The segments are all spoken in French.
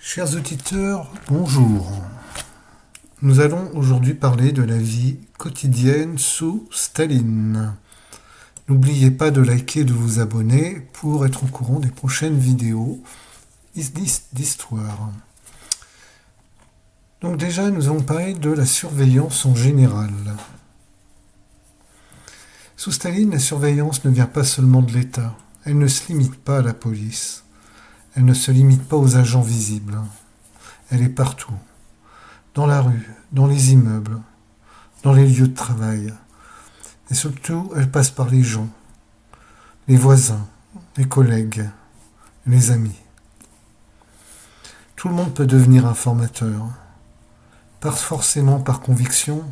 Chers auditeurs, bonjour. Nous allons aujourd'hui parler de la vie quotidienne sous Staline. N'oubliez pas de liker et de vous abonner pour être au courant des prochaines vidéos d'histoire. Donc déjà, nous allons parler de la surveillance en général. Sous Staline, la surveillance ne vient pas seulement de l'État. Elle ne se limite pas à la police. Elle ne se limite pas aux agents visibles. Elle est partout. Dans la rue, dans les immeubles, dans les lieux de travail. Et surtout, elle passe par les gens, les voisins, les collègues, les amis. Tout le monde peut devenir informateur. Pas forcément par conviction,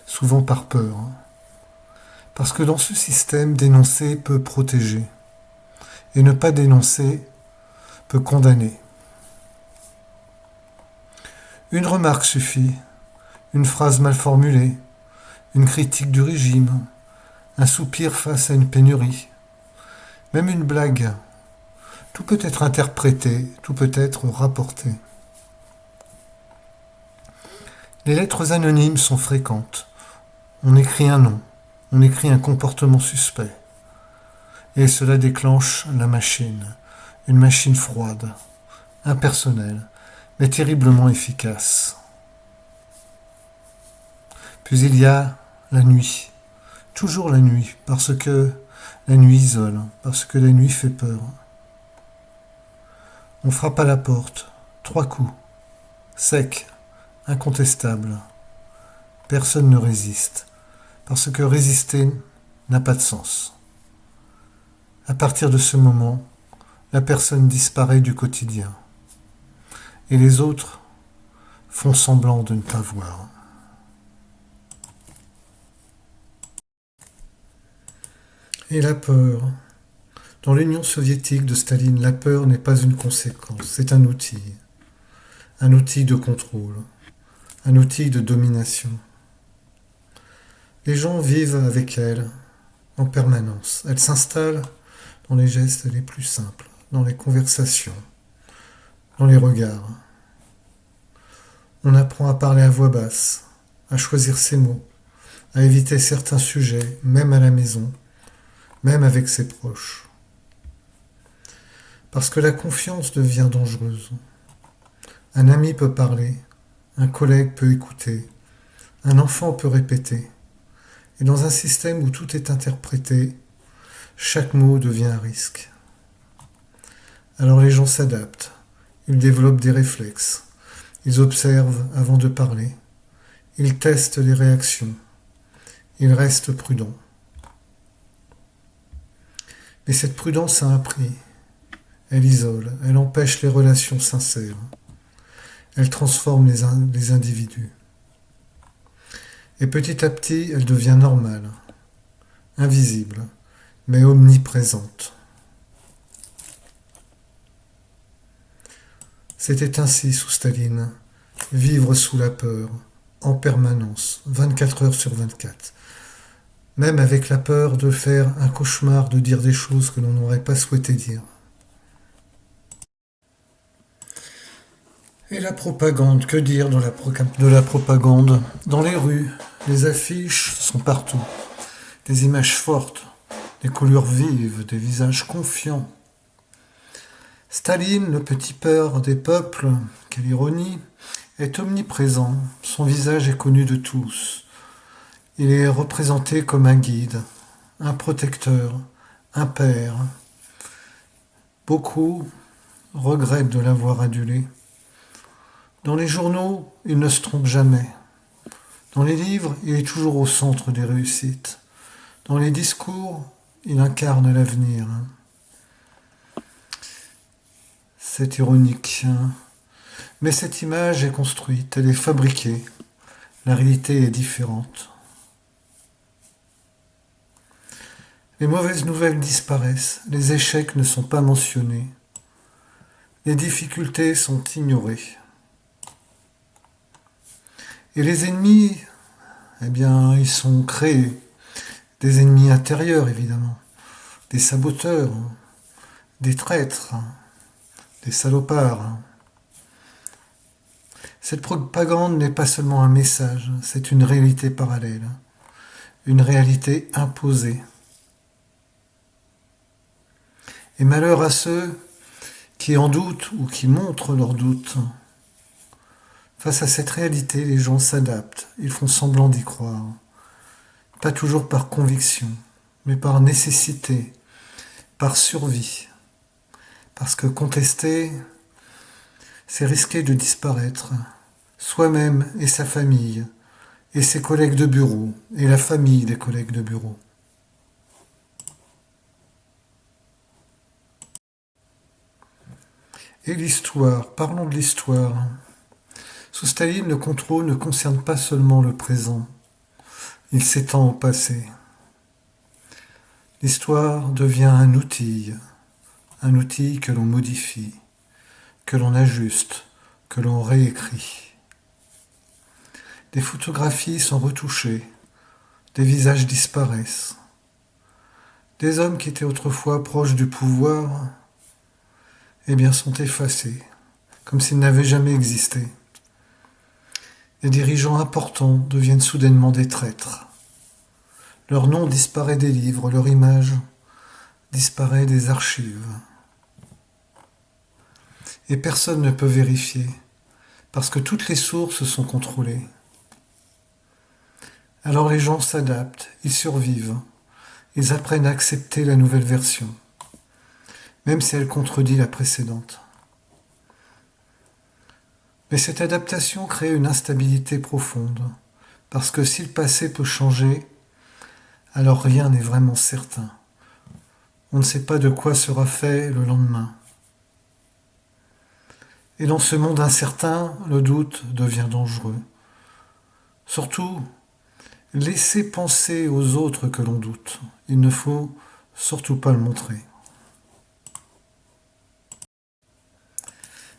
souvent par peur. Parce que dans ce système, dénoncer peut protéger. Et ne pas dénoncer peut condamner. Une remarque suffit, une phrase mal formulée, une critique du régime, un soupir face à une pénurie, même une blague. Tout peut être interprété, tout peut être rapporté. Les lettres anonymes sont fréquentes. On écrit un nom, on écrit un comportement suspect. Et cela déclenche la machine, une machine froide, impersonnelle, mais terriblement efficace. Puis il y a la nuit, toujours la nuit, parce que la nuit isole, parce que la nuit fait peur. On frappe à la porte, 3 coups, sec, incontestable. Personne ne résiste, parce que résister n'a pas de sens. À partir de ce moment, la personne disparaît du quotidien. Et les autres font semblant de ne pas voir. Et la peur. Dans l'Union soviétique de Staline, la peur n'est pas une conséquence, c'est un outil de contrôle, un outil de domination. Les gens vivent avec elle en permanence. Elle s'installe dans les gestes les plus simples, dans les conversations, dans les regards. On apprend à parler à voix basse, à choisir ses mots, à éviter certains sujets, même à la maison, même avec ses proches. Parce que la confiance devient dangereuse. Un ami peut parler, un collègue peut écouter, un enfant peut répéter. Et dans un système où tout est interprété, chaque mot devient un risque. Alors les gens s'adaptent, ils développent des réflexes, ils observent avant de parler, ils testent les réactions, ils restent prudents. Mais cette prudence a un prix. Elle isole, elle empêche les relations sincères, elle transforme les individus. Et petit à petit, elle devient normale, invisible, mais omniprésente. C'était ainsi sous Staline, vivre sous la peur, en permanence, 24 heures sur 24. Même avec la peur de faire un cauchemar, de dire des choses que l'on n'aurait pas souhaité dire. Et la propagande, que dire de la propagande? Dans les rues, les affiches sont partout. Des images fortes, des couleurs vives, des visages confiants. Staline, le petit père des peuples, quelle ironie, est omniprésent. Son visage est connu de tous. Il est représenté comme un guide, un protecteur, un père. Beaucoup regrettent de l'avoir adulé. Dans les journaux, il ne se trompe jamais. Dans les livres, il est toujours au centre des réussites. Dans les discours, il incarne l'avenir. C'est ironique. Mais cette image est construite, elle est fabriquée. La réalité est différente. Les mauvaises nouvelles disparaissent, les échecs ne sont pas mentionnés. Les difficultés sont ignorées. Et les ennemis, eh bien, ils sont créés. Des ennemis intérieurs, évidemment. Des saboteurs, des traîtres, des salopards. Cette propagande n'est pas seulement un message, c'est une réalité parallèle, une réalité imposée. Et malheur à ceux qui en doutent ou qui montrent leur doute. Face à cette réalité, les gens s'adaptent, ils font semblant d'y croire. Pas toujours par conviction, mais par nécessité, par survie. Parce que contester, c'est risquer de disparaître, soi-même et sa famille, et ses collègues de bureau, et la famille des collègues de bureau. Et l'histoire, parlons de l'histoire. Sous Staline, le contrôle ne concerne pas seulement le présent, il s'étend au passé. L'histoire devient un outil que l'on modifie, que l'on ajuste, que l'on réécrit. Des photographies sont retouchées, des visages disparaissent. Des hommes qui étaient autrefois proches du pouvoir, sont effacés, comme s'ils n'avaient jamais existé. Des dirigeants importants deviennent soudainement des traîtres. Leur nom disparaît des livres, leur image disparaît des archives. Et personne ne peut vérifier, parce que toutes les sources sont contrôlées. Alors les gens s'adaptent, ils survivent, ils apprennent à accepter la nouvelle version, même si elle contredit la précédente. Mais cette adaptation crée une instabilité profonde, parce que si le passé peut changer, alors rien n'est vraiment certain. On ne sait pas de quoi sera fait le lendemain. Et dans ce monde incertain, le doute devient dangereux. Surtout, laissez penser aux autres que l'on doute. Il ne faut surtout pas le montrer.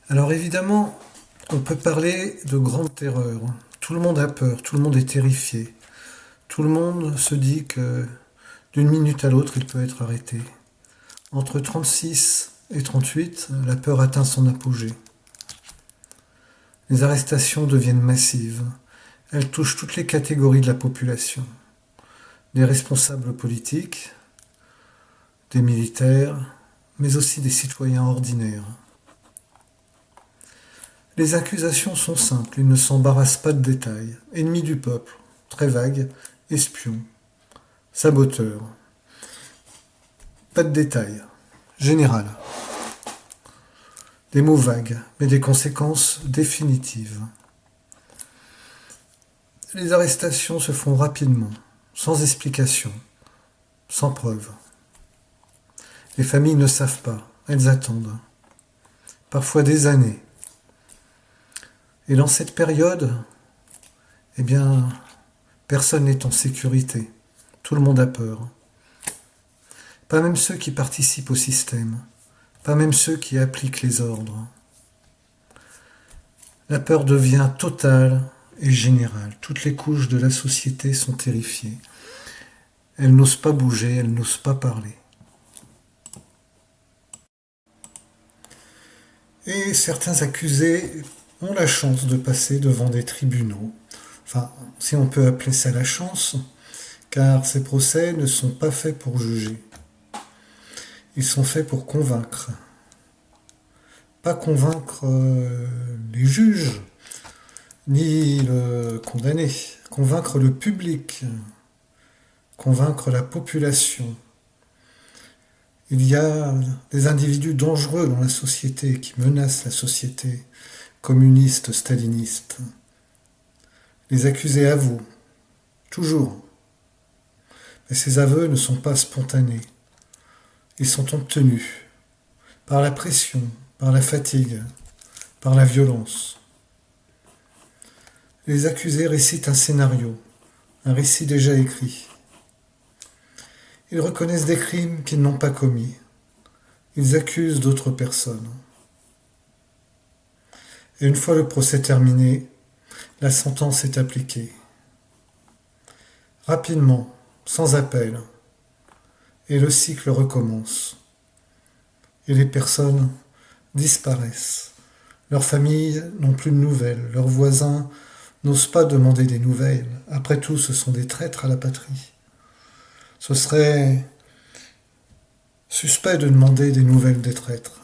Alors évidemment, on peut parler de grande terreur. Tout le monde a peur, tout le monde est terrifié. Tout le monde se dit que d'une minute à l'autre, il peut être arrêté. Entre 36 et 38, la peur atteint son apogée. Les arrestations deviennent massives. Elles touchent toutes les catégories de la population. Des responsables politiques, des militaires, mais aussi des citoyens ordinaires. Les accusations sont simples, ils ne s'embarrassent pas de détails. Ennemis du peuple, très vague, espion, saboteur. Pas de détails. Général. Des mots vagues, mais des conséquences définitives. Les arrestations se font rapidement, sans explication, sans preuve. Les familles ne savent pas, elles attendent. Parfois des années. Et dans cette période, personne n'est en sécurité. Tout le monde a peur. Pas même ceux qui participent au système. Pas même ceux qui appliquent les ordres. La peur devient totale et générale. Toutes les couches de la société sont terrifiées. Elles n'osent pas bouger, elles n'osent pas parler. Et certains accusés ont la chance de passer devant des tribunaux. Enfin, si on peut appeler ça la chance, car ces procès ne sont pas faits pour juger. Ils sont faits pour convaincre. Pas convaincre les juges, ni le condamné. Convaincre le public. Convaincre la population. Il y a des individus dangereux dans la société qui menacent la société, communiste, staliniste. Les accusés avouent, toujours. Mais ces aveux ne sont pas spontanés. Ils sont obtenus par la pression, par la fatigue, par la violence. Les accusés récitent un scénario, un récit déjà écrit. Ils reconnaissent des crimes qu'ils n'ont pas commis. Ils accusent d'autres personnes. Et une fois le procès terminé, la sentence est appliquée. Rapidement, sans appel. Et le cycle recommence. Et les personnes disparaissent. Leurs familles n'ont plus de nouvelles, leurs voisins n'osent pas demander des nouvelles. Après tout, ce sont des traîtres à la patrie. Ce serait suspect de demander des nouvelles des traîtres.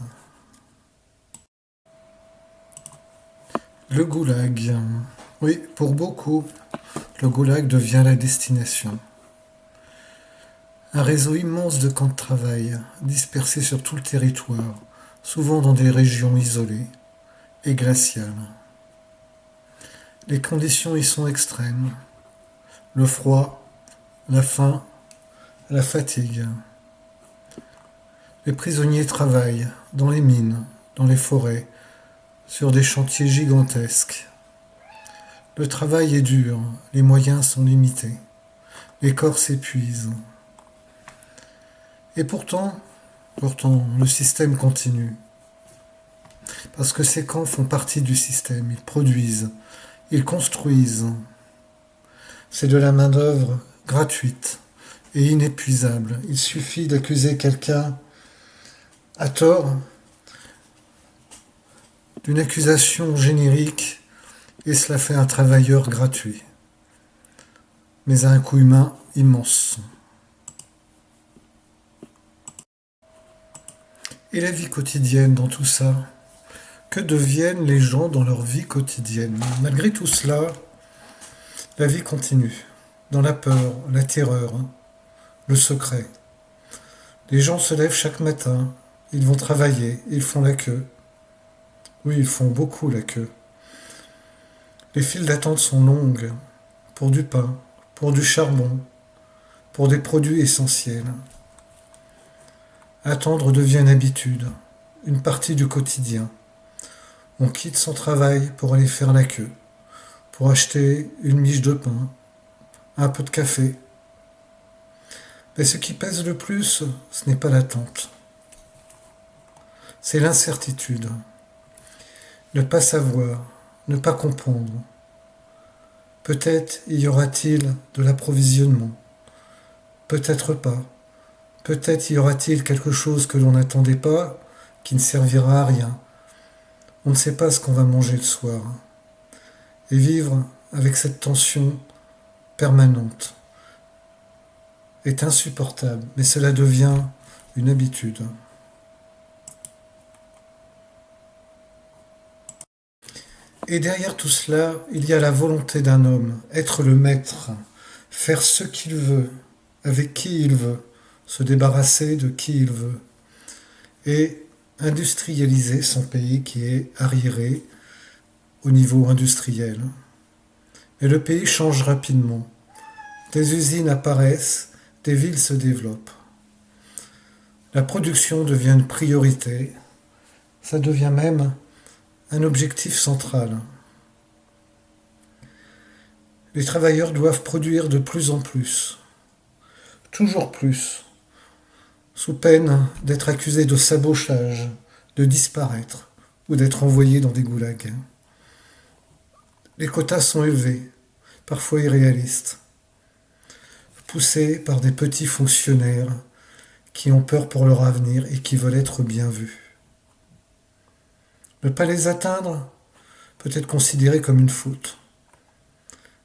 Le goulag. Oui, pour beaucoup, le goulag devient la destination. Un réseau immense de camps de travail, dispersés sur tout le territoire, souvent dans des régions isolées et glaciales. Les conditions y sont extrêmes. Le froid, la faim, la fatigue. Les prisonniers travaillent dans les mines, dans les forêts, sur des chantiers gigantesques. Le travail est dur, les moyens sont limités, les corps s'épuisent. Et pourtant, le système continue. Parce que ces camps font partie du système, ils produisent, ils construisent. C'est de la main-d'œuvre gratuite et inépuisable. Il suffit d'accuser quelqu'un à tort d'une accusation générique et cela fait un travailleur gratuit, mais à un coût humain immense. Et la vie quotidienne dans tout ça? Que deviennent les gens dans leur vie quotidienne? Malgré tout cela, la vie continue, dans la peur, la terreur, le secret. Les gens se lèvent chaque matin, ils vont travailler, ils font la queue. Oui, ils font beaucoup la queue. Les files d'attente sont longues, pour du pain, pour du charbon, pour des produits essentiels. Attendre devient une habitude, une partie du quotidien. On quitte son travail pour aller faire la queue, pour acheter une miche de pain, un peu de café. Mais ce qui pèse le plus, ce n'est pas l'attente. C'est l'incertitude. Ne pas savoir, ne pas comprendre. Peut-être y aura-t-il de l'approvisionnement. Peut-être pas. Peut-être y aura-t-il quelque chose que l'on n'attendait pas, qui ne servira à rien. On ne sait pas ce qu'on va manger le soir. Et vivre avec cette tension permanente est insupportable, mais cela devient une habitude. Et derrière tout cela, il y a la volonté d'un homme, être le maître, faire ce qu'il veut, avec qui il veut, se débarrasser de qui il veut, et industrialiser son pays qui est arriéré au niveau industriel. Et le pays change rapidement. Des usines apparaissent, des villes se développent. La production devient une priorité, ça devient même un objectif central. Les travailleurs doivent produire de plus en plus, toujours plus, sous peine d'être accusés de sabotage, de disparaître ou d'être envoyés dans des goulags. Les quotas sont élevés, parfois irréalistes, poussés par des petits fonctionnaires qui ont peur pour leur avenir et qui veulent être bien vus. Ne pas les atteindre peut être considéré comme une faute.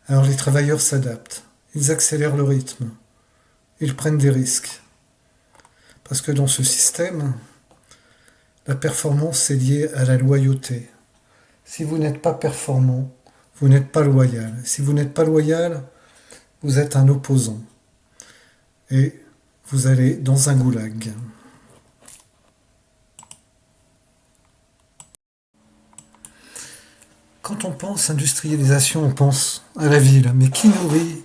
Alors les travailleurs s'adaptent, ils accélèrent le rythme, ils prennent des risques. Parce que dans ce système, la performance est liée à la loyauté. Si vous n'êtes pas performant, vous n'êtes pas loyal. Si vous n'êtes pas loyal, vous êtes un opposant. Et vous allez dans un goulag. Quand on pense industrialisation, on pense à la ville. Mais qui nourrit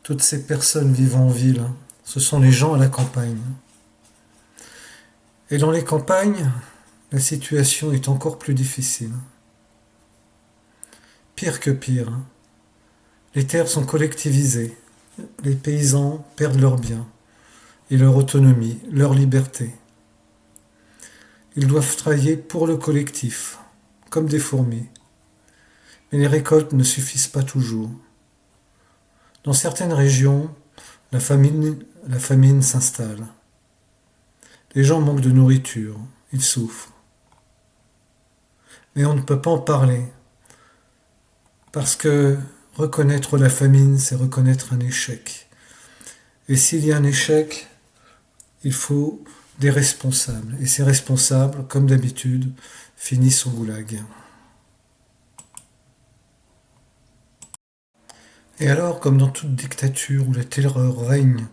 toutes ces personnes vivant en ville? Ce sont les gens à la campagne. Et dans les campagnes, la situation est encore plus difficile. Pire que pire. Les terres sont collectivisées. Les paysans perdent leurs biens et leur autonomie, leur liberté. Ils doivent travailler pour le collectif, comme des fourmis. Mais les récoltes ne suffisent pas toujours. Dans certaines régions, la famine s'installe. Les gens manquent de nourriture, ils souffrent. mais on ne peut pas en parler. Parce que reconnaître la famine, c'est reconnaître un échec. Et s'il y a un échec, il faut des responsables. Et ces responsables, comme d'habitude, finissent au goulag. Et alors, comme dans toute dictature où la terreur règne,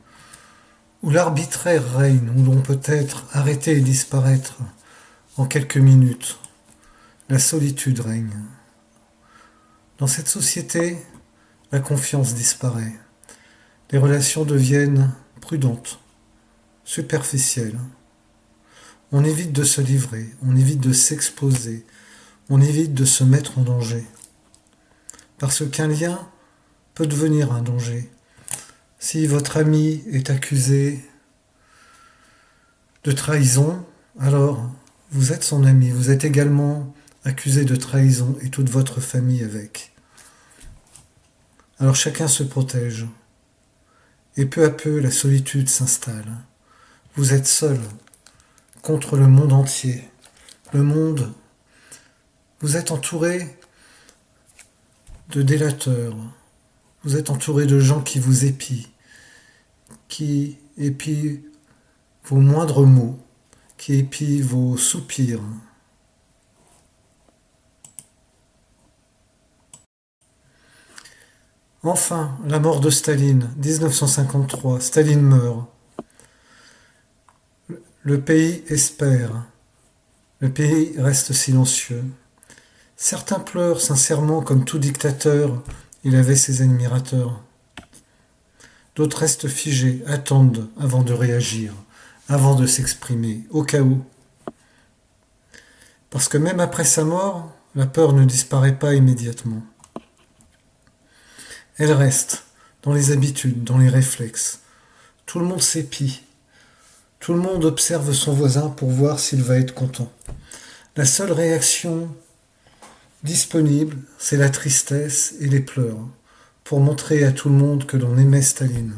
où l'arbitraire règne, où l'on peut être arrêté et disparaître en quelques minutes, la solitude règne. Dans cette société, la confiance disparaît. Les relations deviennent prudentes, superficielles. On évite de se livrer, on évite de s'exposer, on évite de se mettre en danger. Parce qu'un lien peut devenir un danger. Si votre ami est accusé de trahison, alors vous êtes son ami, vous êtes également accusé de trahison et toute votre famille avec. Alors chacun se protège. Et peu à peu, la solitude s'installe. Vous êtes seul contre le monde entier. Le monde, vous êtes entouré de délateurs. Vous êtes entouré de gens qui vous épient, qui épient vos moindres mots, qui épient vos soupirs. Enfin, la mort de Staline, 1953. Staline meurt. Le pays espère. Le pays reste silencieux. Certains pleurent sincèrement comme tout dictateur, il avait ses admirateurs. D'autres restent figés, attendent avant de réagir, avant de s'exprimer, au cas où. Parce que même après sa mort, la peur ne disparaît pas immédiatement. Elle reste dans les habitudes, dans les réflexes. Tout le monde s'épie. Tout le monde observe son voisin pour voir s'il va être content. La seule réaction disponible, c'est la tristesse et les pleurs, pour montrer à tout le monde que l'on aimait Staline.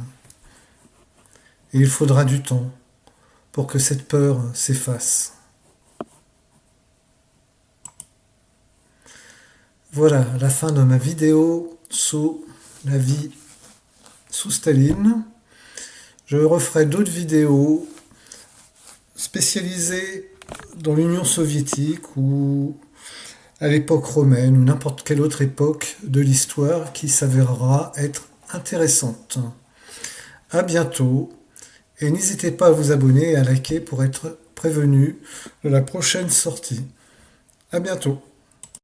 Et il faudra du temps pour que cette peur s'efface. Voilà la fin de ma vidéo sous la vie sous Staline. Je referai d'autres vidéos spécialisées dans l'Union soviétique ou à l'époque romaine ou n'importe quelle autre époque de l'histoire qui s'avérera être intéressante. À bientôt et n'hésitez pas à vous abonner et à liker pour être prévenu de la prochaine sortie. À bientôt.